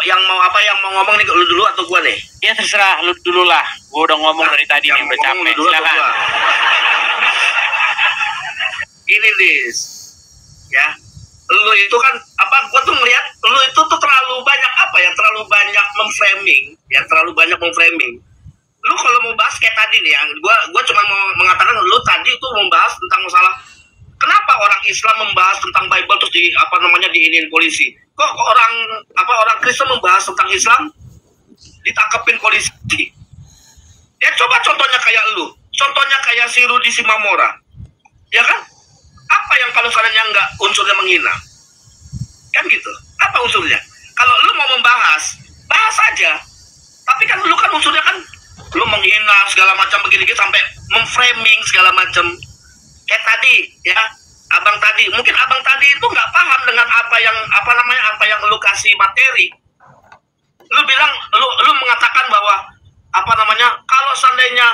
Yang mau ngomong nih, lu dulu atau gua nih? Ya terserah, lu dulu lah. Gua udah ngomong dari tadi nih, udah capek. Silakan. Gini, Lis. Ya. Lu itu kan gua tuh ngeliat lu itu tuh terlalu banyak terlalu banyak memframing. Lu kalau mau bahas kayak tadi nih, yang gua cuma mau mengatakan lu tadi itu membahas tentang masalah kenapa orang Islam membahas tentang Bible terus diinin polisi. Kok orang Kristen membahas tentang Islam ditangkepin polisi? Ya coba contohnya kayak lu, contohnya kayak si Rudi Simamora, ya kan? Apa yang kalau seandainya nggak unsurnya menghina? Kan gitu. Apa unsurnya? Kalau lu mau membahas, bahas aja. Tapi kan lu kan unsurnya kan lu menghina segala macam begini sampai memframing segala macam. Kayak tadi ya, mungkin abang tadi itu nggak paham dengan apa yang lu kasih materi. Lu bilang lu mengatakan bahwa kalau seandainya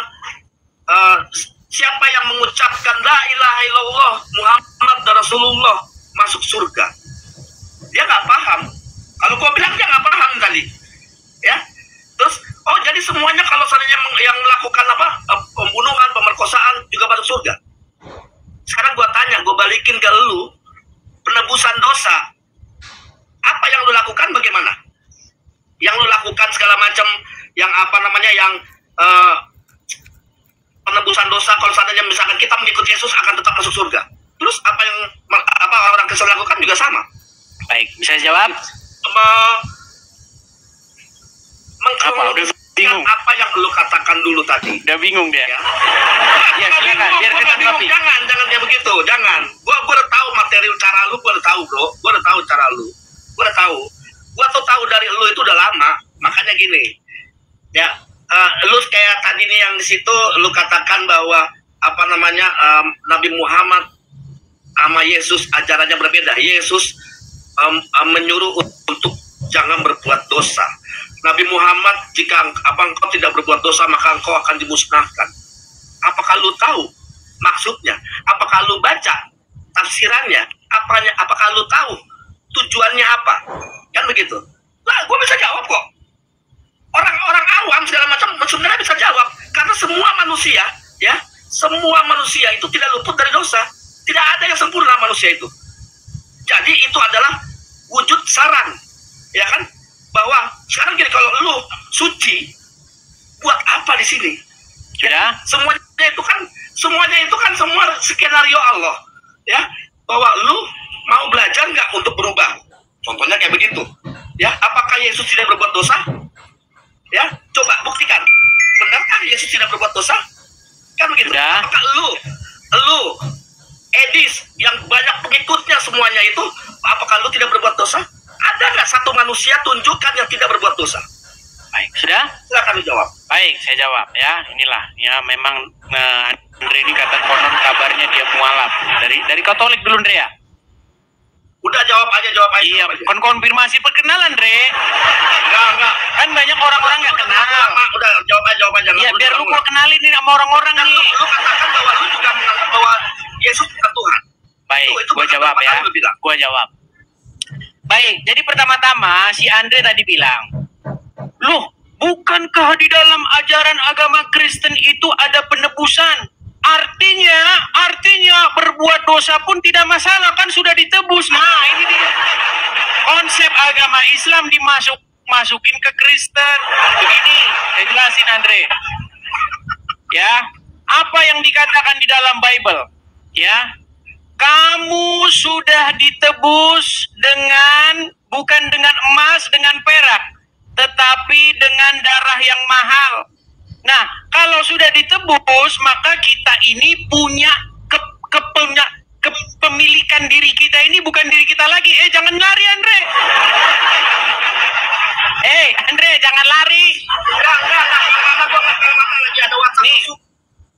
siapa yang mengucapkan la ilaha illallah Muhammad Rasulullah masuk surga, dia nggak paham. Kalau gua bilang dia nggak paham tadi, ya. Terus jadi semuanya kalau seandainya yang melakukan pembunuhan, pemerkosaan juga masuk surga. Sekarang gua tanya, gua balikin ke lu, penebusan dosa apa yang lu lakukan, bagaimana? Yang lu lakukan segala macam, yang penebusan dosa, kalau seandainya misalkan kita mengikuti Yesus akan tetap masuk surga. Terus apa yang orang Kristen lakukan juga sama. Baik, bisa jawab? Udah bingung. Apa yang lu katakan dulu tadi? Udah bingung dia. Ya silakan, biar kita tanggapi. Jangan kayak begitu, jangan. Gua udah tahu materi cara lu, gua udah tahu, bro. Gua udah tahu cara lu. Gua tuh tahu dari lu itu udah lama. Makanya gini. Ya, lu kayak tadi nih yang di situ lu katakan bahwa Nabi Muhammad sama Yesus ajarannya berbeda. Yesus menyuruh untuk jangan berbuat dosa. Nabi Muhammad, jika engkau tidak berbuat dosa maka engkau akan dimusnahkan. Apakah lu tahu maksudnya? Apakah lu baca tafsirannya? Apakah lu tahu tujuannya apa? Kan begitu. Lah, gue bisa jawab kok. Orang-orang awam segala macam sebenarnya bisa jawab, karena semua manusia itu tidak luput dari dosa. Tidak ada yang sempurna manusia itu. Jadi itu adalah wujud saran, ya kan? Bahwa sekarang gini, kalau lu suci, buat apa di sini? Ya. Semuanya itu kan semua skenario Allah, ya. Bahwa lu mau belajar nggak untuk berubah? Contohnya kayak begitu, ya. Apakah Yesus tidak berbuat dosa? Ya, coba buktikan. Benarkah Yesus tidak berbuat dosa? Kan begitu. Ya. Apakah lu Edis yang banyak pengikutnya semuanya itu, apakah lu tidak berbuat dosa? Ada nggak satu manusia tunjukkan yang tidak berbuat dosa? Baik, sudah? Silakan dijawab. Baik, saya jawab ya. Inilah ya, memang Andre ini kata konon kabarnya dia mualaf dari Katolik dulu, Andre ya. Udah jawab aja. Iya, bukan konfirmasi perkenalan, Andre. Enggak. Kan banyak orang-orang nggak kenal. Udah jawab aja. Iya, biar lu mau kenalin nih sama orang-orang nih. Lu katakan bahwa lu juga menganggap bahwa Yesus bukan Tuhan. Baik, gua jawab ya. Gua jawab. Baik, jadi pertama-tama si Andre tadi bilang, loh, bukankah di dalam ajaran agama Kristen itu ada penebusan? Artinya berbuat dosa pun tidak masalah, kan sudah ditebus. Nah, ini dia. Konsep agama Islam dimasukin ke Kristen. Begini, saya jelasin Andre. Ya, apa yang dikatakan di dalam Bible? Ya, kamu sudah ditebus bukan dengan emas, dengan perak, tetapi dengan darah yang mahal. Nah, kalau sudah ditebus, maka kita ini punya kepemilikan diri kita ini bukan diri kita lagi. Jangan lari, Andre. Andre, jangan lari.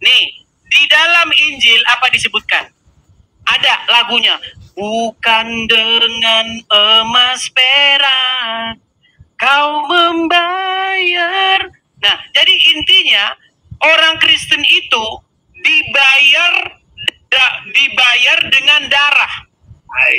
Nih, di dalam Injil apa disebutkan? Ada lagunya, bukan dengan emas perak kau membayar. Nah, jadi intinya orang Kristen itu dibayar dengan darah.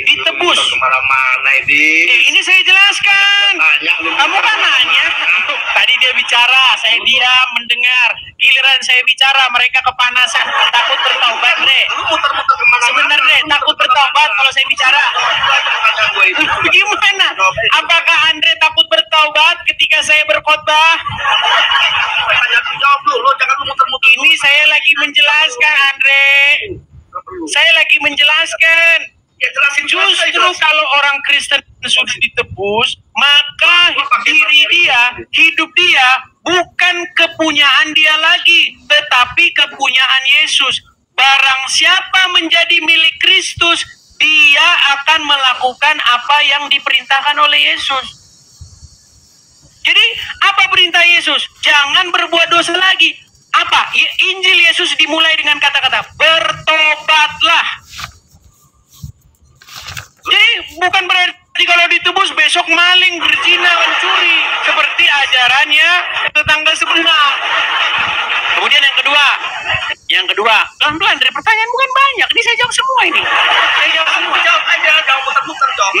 ditebus. Kemana-mana ini. Ini saya jelaskan. Kamu kan nanya. Tadi dia bicara, saya diam mendengar. Giliran saya bicara, mereka kepanasan, takut bertaubat, Dre. Lu muter-muter kemana-mana. Sebenarnya takut bertaubat kalau saya bicara. Gimana? Apakah Andre takut bertaubat ketika saya berkhotbah? Jawab lu, jangan lu muter-muter. Ini saya lagi menjelaskan, Andre. Saya lagi menjelaskan. Ya jelasin Justru kalau orang Kristen sudah ditebus, maka hidup dia bukan kepunyaan dia lagi, tetapi kepunyaan Yesus. Barang siapa menjadi milik Kristus, dia akan melakukan apa yang diperintahkan oleh Yesus. Jadi, apa perintah Yesus? Jangan berbuat dosa lagi. Apa? Injil Yesus dimulai dengan kata-kata, bertobatlah. Jadi bukan berarti kalau ditebus besok maling, berzina, mencuri seperti ajarannya tetangga sebelah. Kemudian yang kedua, pelan-pelan dari pertanyaan bukan banyak. Ini saya jawab semua ini. Saya jawab semua. Jawab aja, jangan muter-muter jawab.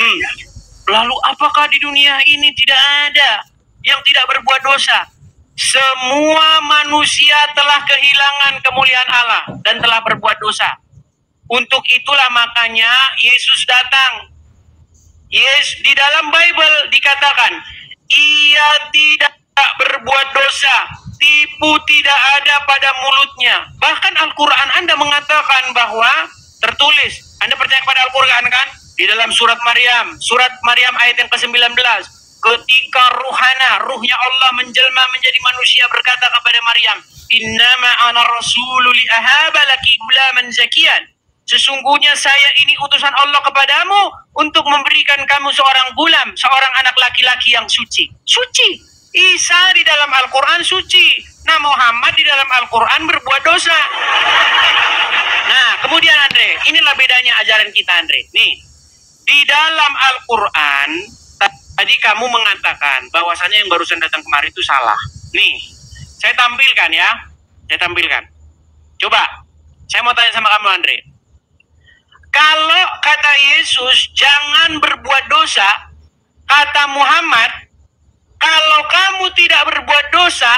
Lalu apakah di dunia ini tidak ada yang tidak berbuat dosa? Semua manusia telah kehilangan kemuliaan Allah dan telah berbuat dosa. Untuk itulah makanya Yesus datang. Di dalam Bible dikatakan, ia tidak berbuat dosa, tipu tidak ada pada mulutnya. Bahkan Al-Quran Anda mengatakan bahwa tertulis, Anda percaya kepada Al-Quran kan? Di dalam surat Maryam ayat yang ke-19, ketika ruhnya Allah menjelma menjadi manusia berkata kepada Maryam, innama ana rasulu li ahaba laki gulaman zakiyan. Sesungguhnya saya ini utusan Allah kepadamu untuk memberikan kamu seorang gulam, seorang anak laki-laki yang suci. Suci. Isa di dalam Al-Quran suci. Nah, Muhammad di dalam Al-Quran berbuat dosa. Nah, kemudian Andre, inilah bedanya ajaran kita, Andre. Nih, di dalam Al-Quran, tadi kamu mengatakan bahwasannya yang barusan datang kemari itu salah. Nih, saya tampilkan ya. Coba, saya mau tanya sama kamu, Andre. Kalau kata Yesus jangan berbuat dosa, kata Muhammad, kalau kamu tidak berbuat dosa,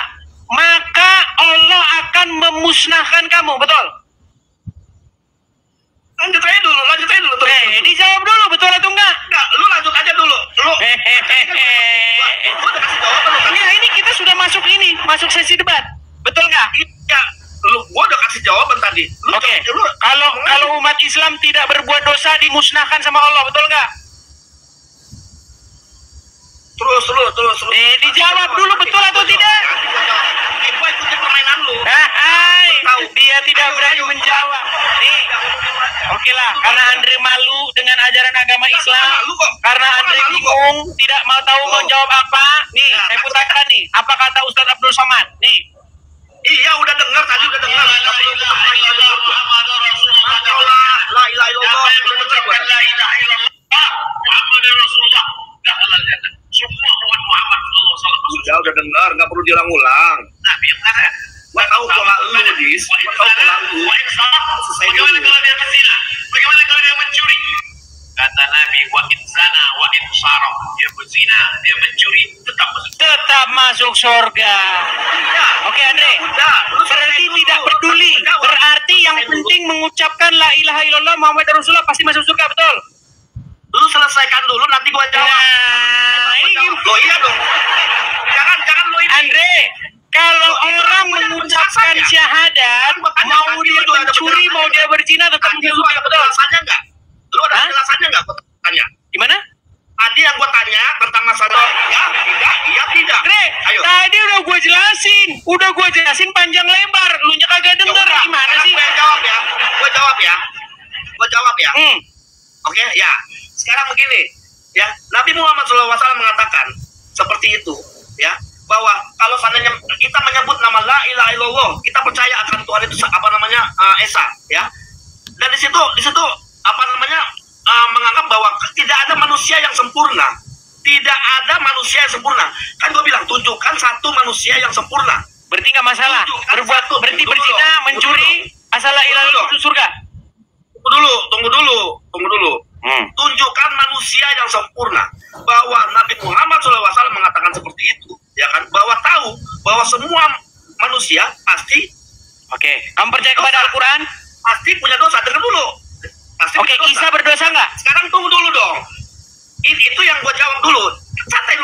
maka Allah akan memusnahkan kamu, betul? Lanjut aja dulu. Dijawab dulu, betul atau enggak? Enggak, lu lanjut aja dulu. Lu. Enggak, ini kita sudah masuk sesi debat, betul nggak? Iya. Gua udah kasih jawaban tadi. Oke. Kalau umat Islam tidak berbuat dosa dimusnahkan sama Allah, betul nggak? Terus. Dijawab dulu betul atau tidak? Gua ikutin permainan lu. Dia tidak berani menjawab. Nih. Oke lah, karena Andre malu dengan ajaran agama Islam, karena Andre bingung, tidak mau tahu mau jawab apa. Nih, saya putarkan nih. Apa kata Ustadz Abdul Somad? Nih. Iya, udah dengar tadi, udah dengar. La ilaha illallah. Muhammadur Rasulullah. Semua umat Muhammad sallallahu alaihi wasallam. Udah dengar, enggak perlu diulang-ulang. Nah, biar gua tahu pola lu, Dis. Gua tahu pola lu. Bagaimana kalau dia berzina? Bagaimana kalau dia mencuri? Kata Nabi, wa insana wa insara. Dia berzina, dia mencuri, tetap masuk surga. Ya. Oke, Andre. Berarti tidak peduli. Berarti yang penting mengucapkan la ilaha illallah Muhammad Rasulullah pasti masuk surga, betul? Lu selesaikan dulu, nanti gua jawab. Lo iya dong. Jangan lu ini. Andre, kalau orang mengucapkan syahadat, mau dia mencuri, mau dia berzina, tetap masuk surga, betul? Alasannya enggak? Lu ada penjelasannya nggak? Gua tanya. Gimana? Tadi yang gua tanya tentang masalah iya tidak. Dre, tadi udah gua jelasin panjang lebar. Lu nya kagak denger. Gimana sih? Gua jawab ya. Oke, ya. Sekarang begini, ya. Nabi Muhammad SAW mengatakan seperti itu, ya. Bahwa kalau seandainya kita menyebut nama la ilaha illallah, kita percaya akan Tuhan itu Esa, ya. Dan di situ menganggap bahwa tidak ada manusia yang sempurna. Kan gue bilang tunjukkan satu manusia yang sempurna. Berarti nggak masalah. Berarti berzina, mencuri, asal la ilaha illallah surga. Tunggu dulu. Al-Quran? Pasti punya dosa. Dengar dulu. Pasti Oke, punya dosa. Isa berdosa nggak? Sekarang tunggu dulu dong. Itu yang gua jawab dulu. Santai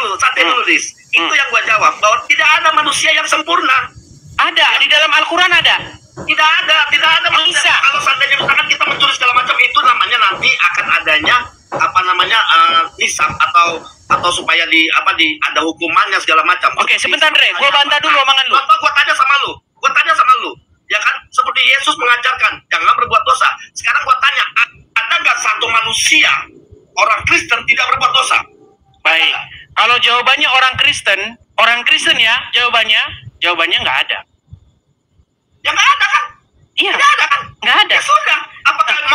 dulu, Riz. Itu yang gua jawab, bahwa tidak ada manusia yang sempurna. Ada, di dalam Al-Quran ada. Tidak ada manusia. Isa. Kalau seandainya misalkan kita mencuri segala macam, itu namanya nanti akan adanya hisab atau supaya ada hukumannya segala macam. Oke, sebentar Dre, gua bantah dulu omongan lu. Contoh gua tanya sama lu, ya kan, seperti Yesus mengajarkan jangan berbuat dosa. Sekarang gua tanya, ada nggak satu manusia orang Kristen tidak berbuat dosa? Baik, kalau jawabannya orang Kristen ya, jawabannya nggak ada. Ya nggak ada kan? Iya, Nggak ada kan? nggak ada. Ya sudah.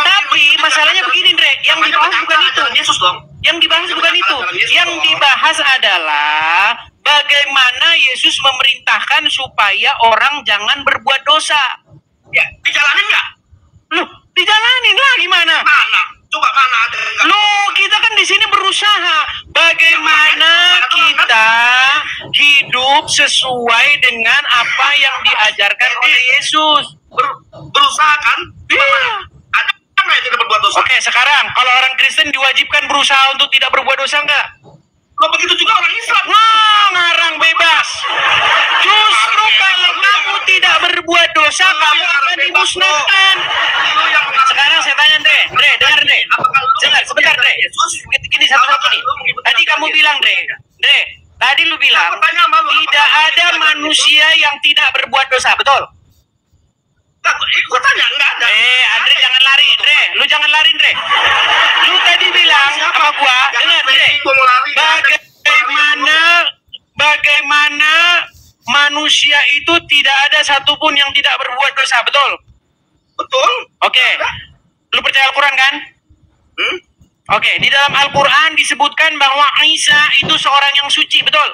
Tapi masalahnya begini Dre, yang dibahas bukan itu. Yesus dong. Yang dibahas bukan itu. Yang dibahas adalah bagaimana Yesus memerintahkan supaya orang jangan berbuat dosa. Ya, dijalanin nggak? Loh, dijalanin lah gimana? Mana? Coba mana ada nggak? Loh, kita kan di sini berusaha bagaimana kita hidup sesuai dengan apa yang diajarkan oleh Yesus. Berusaha kan? Iya. Ada nggak yang tidak berbuat dosa? Oke, sekarang kalau orang Kristen diwajibkan berusaha untuk tidak berbuat dosa nggak? Lo begitu juga orang Islam. Wah, ngarang bebas. Justru kalau kamu tidak berbuat dosa, kamu akan dimusnahkan. Sekarang saya tanya Dre, dengar Dre. Dengar, sebentar Dre. Gini satu-satu nih. Tadi kamu bilang Dre, tadi lu bilang tidak ada manusia yang tidak berbuat dosa, betul? Gue tanya, nggak ada. Andre jangan lari, Dre. Lu jangan lari, Dre. Lu tadi bilang sama gua, dengar Dre. Bagaimana manusia itu tidak ada satupun yang tidak berbuat dosa, betul? Betul. Oke. Lu percaya Al-Quran kan? Oke, di dalam Al-Quran disebutkan bahwa Isa itu seorang yang suci, betul?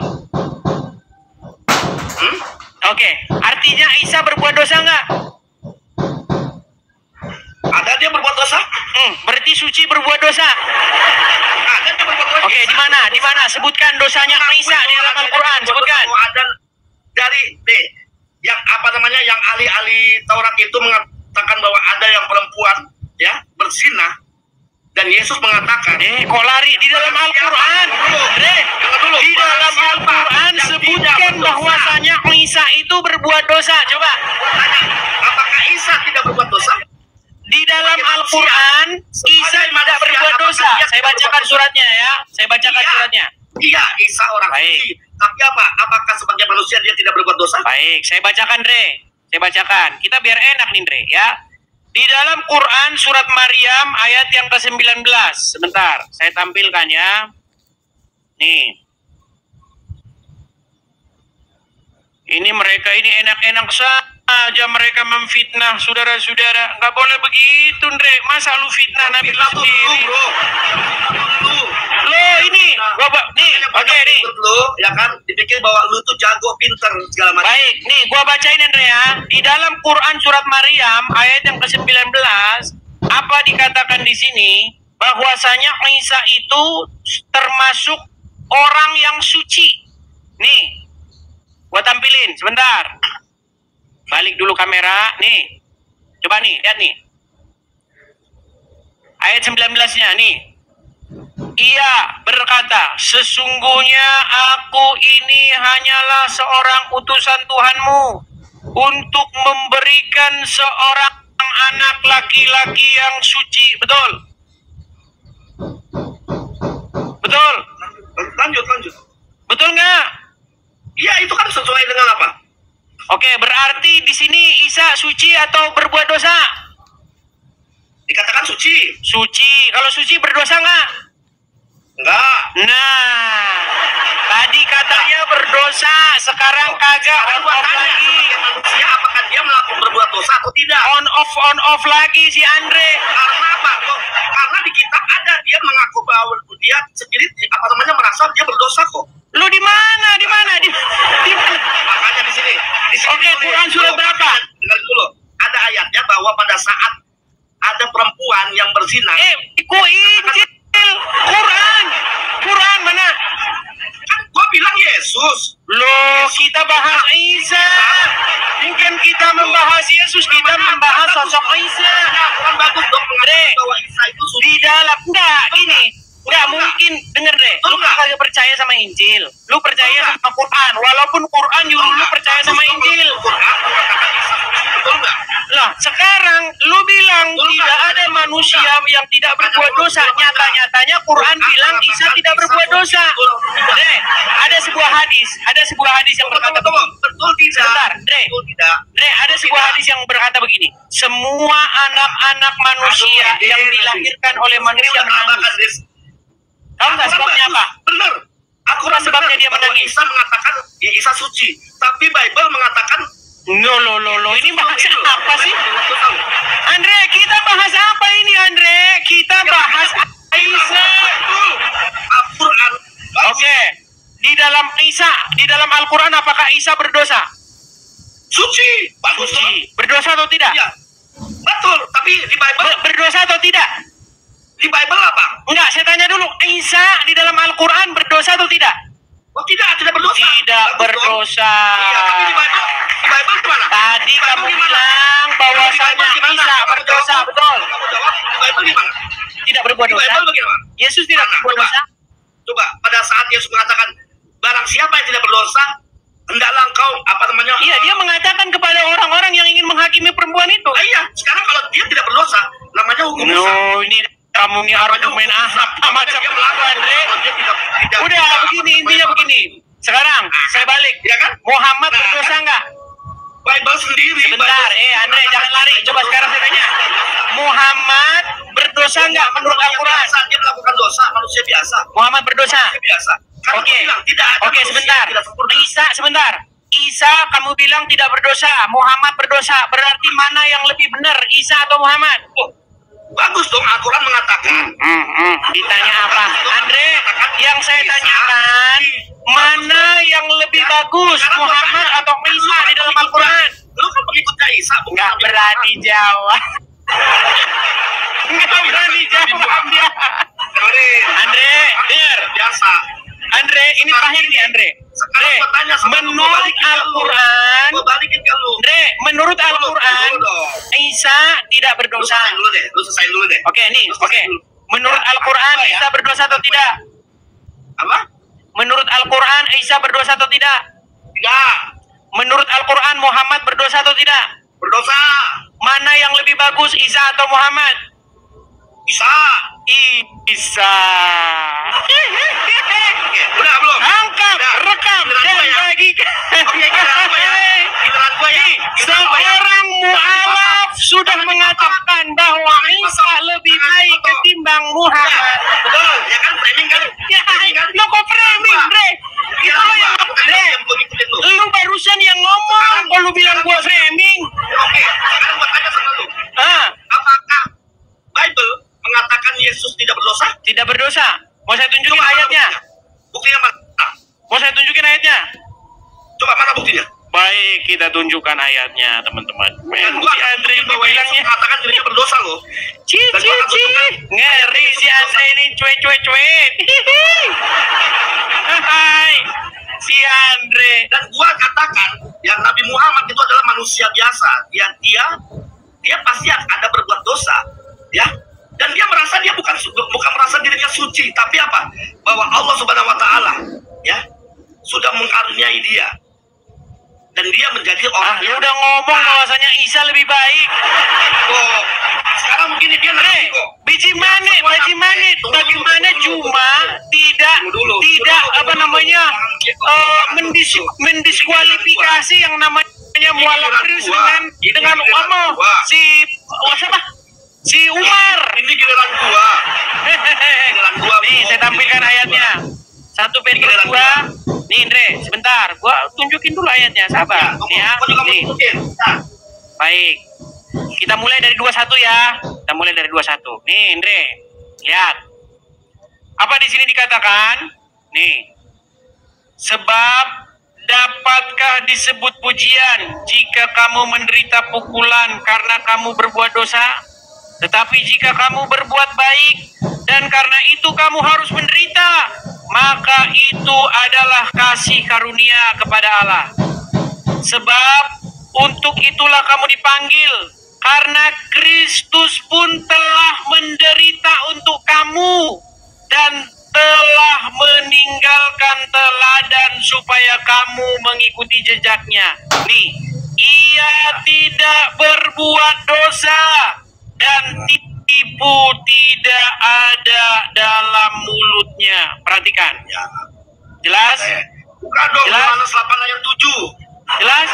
Oke, artinya Isa berbuat dosa nggak? Ada dia berbuat dosa? Berarti suci berbuat dosa. Ada dia berbuat dosa. Oke, di mana? Sebutkan dosanya Isa di dalam Al-Quran, sebutkan. Ada dari yang yang ahli-ahli Taurat itu mengatakan bahwa ada yang perempuan ya berzina, dan Yesus mengatakan, kok lari di dalam Al-Quran? Di dalam Al-Quran sebutkan bahwasanya Isa itu berbuat dosa. Coba. Apakah Isa tidak berbuat dosa? Di dalam Al-Quran, Isa tidak berbuat dosa. Saya bacakan suratnya ya. Iya, Isa orang suci. Tapi apakah sebagai manusia dia tidak berbuat dosa? Baik, saya bacakan Dre. Kita biar enak nih Dre ya. Di dalam Quran surat Maryam ayat yang ke-19. Sebentar, saya tampilkan ya. Nih. Ini mereka ini enak-enak saja mereka memfitnah saudara-saudara. Nggak boleh begitu, Dre. Masa lu fitnah Nabi lu sendiri? Lo ini, oke nih. Lu, ya kan, dipikir bahwa lu tuh jago, pinter, segala macam. Baik, nih gua bacain Andre ya. Di dalam Quran surat Maryam ayat yang ke-19, apa dikatakan di sini? Bahwasanya Isa itu termasuk orang yang suci. Nih, gua tampilin sebentar. Balik dulu kamera, nih. Coba nih, lihat nih. Ayat 19-nya nih. Ia berkata, sesungguhnya aku ini hanyalah seorang utusan Tuhanmu untuk memberikan seorang anak laki-laki yang suci. Betul? Betul? Lanjut. Betul nggak? Iya, itu kan sesuai dengan apa? Oke, berarti di sini Isa suci atau berbuat dosa? Dikatakan suci. Suci. Kalau suci berdosa nggak? Enggak. Nah, tadi katanya berdosa, sekarang kagak on off lagi. Manusia apakah dia melakukan berbuat dosa atau tidak? On off lagi si Andre. Karena apa? Karena di kitab ada dia mengaku bahwa dia sendiri merasa dia berdosa kok. Lu di mana? Makanya di sini. Oke, Quran surat berapa? Dengar dulu. Ada ayatnya bahwa pada saat ada perempuan yang berzina. Ku Injil, Quran mana? Kan gua bilang Yesus. Loh, kita bahas Isa. Bukan kita membahas Yesus, kita membahas sosok Isa. Kan bagus dong mengatakan bahwa Isa itu suci. Di dalam enggak mungkin, denger deh. Lu kagak percaya sama Injil. Lu percaya sama Quran. Walaupun Quran nyuruh lu percaya sama Injil. Quran mengatakan Isa suci, betul nggak? Lah, sekarang lu bilang tidak ada manusia yang tidak berbuat dosa. Nyata-nyatanya Quran bilang Isa tidak berbuat dosa. Dre, ada sebuah hadis yang berkata begini. Betul tidak? Sebentar, Dre. Betul tidak? Dre, ada sebuah hadis yang berkata begini. Semua anak-anak manusia yang dilahirkan oleh manusia menangis. Tahu nggak sebabnya apa? Benar. Aku sebabnya dia menangis. Isa mengatakan ya Isa suci, tapi Bible mengatakan Lo, ini bahas apa sih? Andre, kita bahas apa ini, Andre? Kita bahas Isa. Al-Quran. Oke. Di dalam Isa, di dalam Al-Quran apakah Isa berdosa? Suci. Bagus. Suci. Berdosa atau tidak? Iya. Betul, tapi di Bible berdosa atau tidak? Di Bible apa? Enggak, saya tanya dulu. Isa di dalam Al-Quran berdosa atau tidak? Oh tidak berdosa. Tidak berdosa. Iya, tapi di Bible gimana? Tadi kamu bilang bahwasanya Isa berdosa, betul? Kamu jawab, di Bible gimana? Tidak berbuat Di dosa. Bible bagaimana? Yesus tidak berbuat dosa. Coba, pada saat Yesus mengatakan, barang siapa yang tidak berdosa, hendaklah engkau, Iya, dia mengatakan kepada orang-orang yang ingin menghakimi perempuan itu. Iya, sekarang kalau dia tidak berdosa, namanya hukum dosa. No, ini kamu nih argumen apa macam itu, Andre? Udah, begini, intinya begini. Sekarang, saya balik. Ya kan? Muhammad berdosa nggak? Bible sendiri. Sebentar, Andre, jangan lari. Coba sekarang saya tanya. Muhammad berdosa nggak menurut Al-Quran? Dia melakukan dosa, manusia biasa. Muhammad berdosa? Manusia biasa. Oke, oke, sebentar. Sebentar. Isa kamu bilang tidak berdosa, Muhammad berdosa. Berarti mana yang lebih benar, Isa atau Muhammad? Oh, bagus dong, Al-Quran mengatakan. Ditanya apa? Andre, yang saya tanyakan, mana yang lebih bagus, Muhammad atau Isa di dalam Al-Quran? Lu kan pengikutnya Isa, nggak berani jawab. Nggak berani jawab dia. Andre, dengar. Biasa. Andre, ini terakhir nih, Andre. Menurut Al-Quran, menurut Al-Quran, Isa tidak berdosa. Lu selesai dulu deh. Oke. Menurut Al-Quran, Isa berdosa atau tidak? Apa? Menurut Al-Quran, Isa berdosa atau tidak? Tidak. Menurut Al-Quran, Muhammad berdosa atau tidak? Berdosa. Mana yang lebih bagus, Isa atau Muhammad? Isa. Udah belum? Angkat, rekam, dan bagikan. Seorang mu'alaf sudah mengatakan bahwa Isa lebih baik ketimbang Muhammad. Betul, ya kan framing kan? Lo kok framing, Bre? Lu barusan yang ngomong, kok lu bilang gua framing? Oke, sekarang gua tanya sama lu. Apakah Bible mengatakan Yesus tidak berdosa? Tidak berdosa. Mau saya tunjukin ayatnya? Buktinya mana? Mau saya tunjukin ayatnya? Coba mana buktinya? Baik, kita tunjukkan ayatnya, teman-teman. Si Andre bahwa Yesus mengatakan dirinya berdosa loh. Ngeri si Andre ini cuek. Hai, si Andre. Dan gua katakan, yang Nabi Muhammad itu adalah manusia biasa. Dia pasti ada berbuat dosa, ya. Dan dia merasa dia bukan merasa dirinya suci, tapi apa? Bahwa Allah Subhanahu wa taala ya sudah mengkaruniai dia. Dan dia menjadi orang yang udah ngomong bahwasanya Isa lebih baik. Oh, sekarang begini dia nanti kok. Biji manit. Bagaimana cuma tidak mendiskualifikasi yang namanya mualaf dengan siapa? Si Umar. Ini giliran gua. Nih, saya tampilkan ayatnya. 1 Petrus 2. Nih, Andre, sebentar. Gua tunjukin dulu ayatnya. Sabar. Ya. Nih. Baik. Kita mulai dari 21 ya. Nih, Andre. Lihat. Apa di sini dikatakan? Nih. Sebab dapatkah disebut pujian jika kamu menderita pukulan karena kamu berbuat dosa? Tetapi jika kamu berbuat baik dan dan karena itu kamu harus menderita, maka itu adalah kasih karunia kepada Allah. Sebab untuk itulah kamu dipanggil, karena Kristus pun telah menderita untuk kamu dan telah meninggalkan teladan supaya kamu mengikuti jejaknya. Nih, ia tidak berbuat dosa dan tipu tidak ada dalam mulutnya. Perhatikan. Jelas? Buka dong, Jelas? Yohanes 8 ayat 7. Jelas?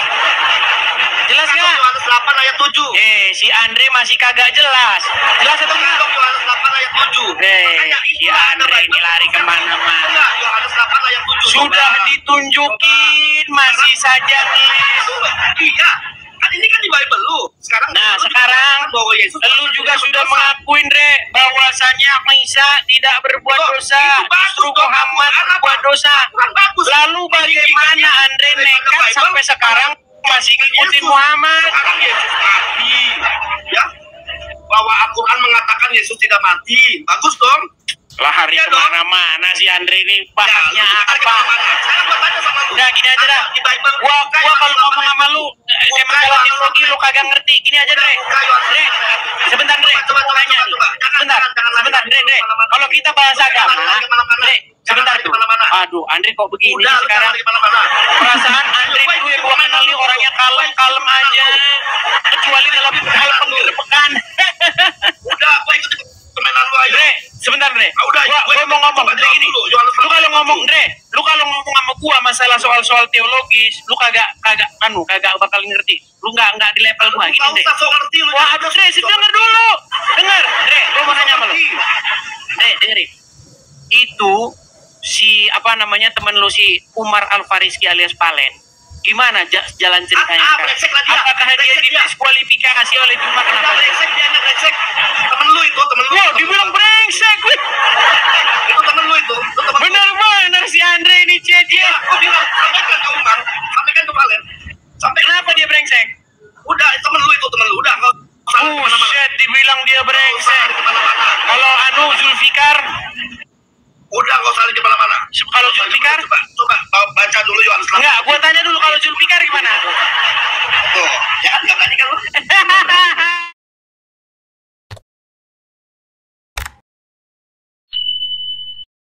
Jelas Buka nggak? dong, Yohanes 8 ayat 7. Si Andre masih kagak jelas. Jelas atau Buka enggak? dong, Yohanes 8 ayat 7. Makanya Si itulah ada Andre ini Bible. lari kemana-mana. Enggak, Yohanes 8 ayat 7. Sudah Coba. ditunjukin, masih saja ngeles. Iya, kan ini kan di Bible lu. Sekarang Nah, lu sekarang dikatakan bahwa Yesus lu juga tidak sudah berdosa. mengakuin, Re, bahwasanya Isa tidak berbuat Oh, dosa, itu bagus justru dong, Muhammad Al-Quran berbuat apa? dosa. Al-Quran bagus. Lalu bagaimana Andre nekat sampai sekarang masih ngikutin Muhammad? Sekarang Yesus mati, ya. Bahwa Al-Quran mengatakan Yesus tidak mati, bagus dong. Lari Iya dong. kemana-mana si Andre ini bahasnya lu tarik apa? kemana-mana. Sekarang gua tanya sama lu. Udah gini aja dah. Di Bible. Gua Buka kalau Yohanes ngomong 8 sama lu Buka masalah Yohanes teologi lu kagak ngerti. Gini aja, Dre. Buka Yohanes Dre, sebentar, Dre. Coba, Tanya. coba. Sebentar, sebentar, Dre, Dre. Kalau kita bahas agama, Dre, sebentar tuh. Aduh, Andre kok begini Udah, lu sekarang? jangan lagi mana-mana. Perasaan Andre dulu yang gua kenal nih orangnya kalem-kalem aja. Kecuali dalam hal penggerbekan. Udah, gua ikut permainan lu aja. Dre, sebentar, Dre. Udah, Gua mau ngomong, Dre, gini. Lu kalau ngomong, Dre, lu kalau ngomong sama gua masalah soal teologis, lu kagak bakal ngerti. Lu nggak di level gua gini, Dre. Usah sok ngerti lu. Wah, aduh, Dre, denger dulu. Denger, Dre, gua mau nanya sama lu. Dre, dengerin. Itu si temen lu si Umar Al-Fariski alias Palen. Gimana jalan ceritanya sekarang? brengsek lah dia. Apakah dia Brengsek dia. didiskualifikasi oleh Cuma Udah kenapa? brengsek dia, brengsek. Temen lu itu, temen lu. Wow, dibilang brengsek. Itu temen lu itu. Itu temen lu. Bener si Andre ini Iya, dia. gua bilang sampaikan ke Umar, sampaikan ke Valen. Sampai Kenapa dia brengsek? udah temen lu itu, temen lu. Udah enggak usah kemana-mana. Buset, dibilang dia Nggak usah brengsek. lari kemana-mana. Kalau Zulfikar, Udah enggak usah lari kemana-mana. kalau Zulfikar, Coba baca dulu Yohanes 8. enggak, gua tanya dulu kalau Zulfikar gimana?